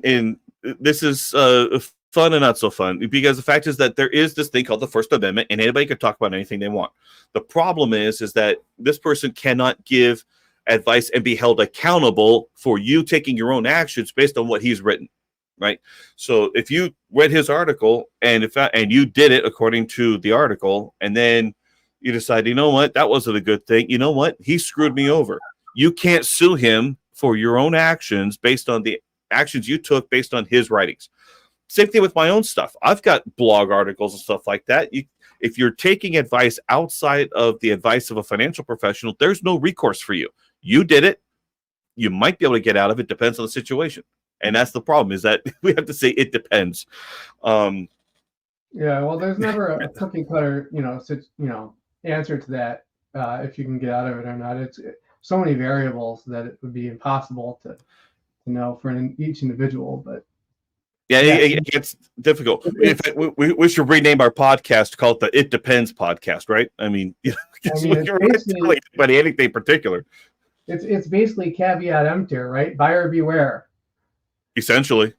And this is fun and not so fun, because the fact is that there is this thing called the First Amendment, and anybody can talk about anything they want. The problem is that this person cannot give advice and be held accountable for you taking your own actions based on what he's written, right? So if you read his article and you did it according to the article, and then you decide, you know what, that wasn't a good thing. You know what, he screwed me over. You can't sue him for your own actions based on the actions you took based on his writings. Same thing with my own stuff. I've got blog articles and stuff like that. If you're taking advice outside of the advice of a financial professional, there's no recourse for you. You did it. You might be able to get out of it. Depends on the situation. And that's the problem, is that we have to say it depends. Yeah, well, there's never a cookie cutter, answer to that, if you can get out of it or not. It's so many variables that it would be impossible to know for each individual. But yeah, it gets difficult. In fact, we should rename our podcast, call it the "It Depends" podcast, right? I mean, anything particular. It's basically caveat emptor, right? Buyer beware. Essentially.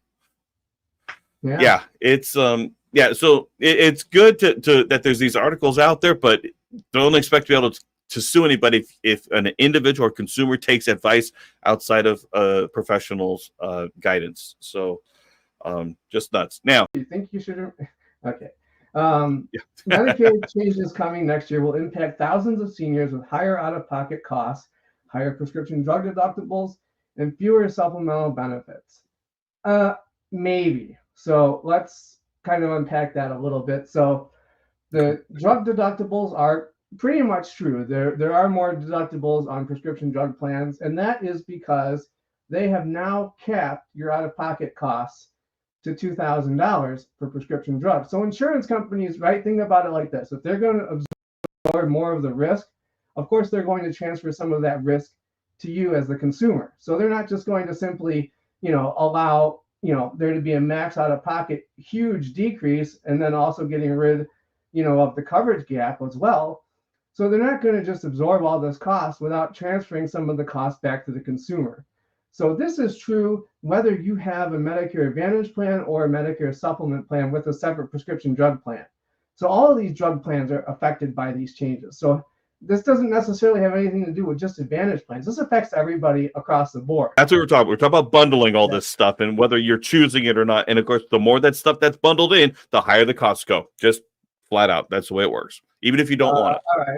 Yeah. It's So it's good to that there's these articles out there, but don't expect to be able to sue anybody if an individual or consumer takes advice outside of professionals' guidance. So just nuts. Now, you think you should? Okay. Medicaid changes coming next year will impact thousands of seniors with higher out-of-pocket costs, higher prescription drug deductibles, and fewer supplemental benefits. Maybe. So let's kind of unpack that a little bit. So the drug deductibles are pretty much true. There are more deductibles on prescription drug plans, and that is because they have now capped your out-of-pocket costs to $2,000 for prescription drugs. So insurance companies, right, think about it like this. If they're going to absorb more of the risk, of course they're going to transfer some of that risk to you as the consumer. So they're not just going to simply, allow, there to be a max out-of-pocket huge decrease and then also getting rid, of the coverage gap as well. So they're not going to just absorb all this cost without transferring some of the cost back to the consumer. So this is true whether you have a Medicare Advantage plan or a Medicare supplement plan with a separate prescription drug plan. So all of these drug plans are affected by these changes. So this doesn't necessarily have anything to do with just Advantage plans. This affects everybody across the board. That's what we're talking about. We're talking about bundling all this stuff and whether you're choosing it or not. And of course, the more that stuff that's bundled in, the higher the costs go. Just flat out. That's the way it works. Even if you don't want it. All right.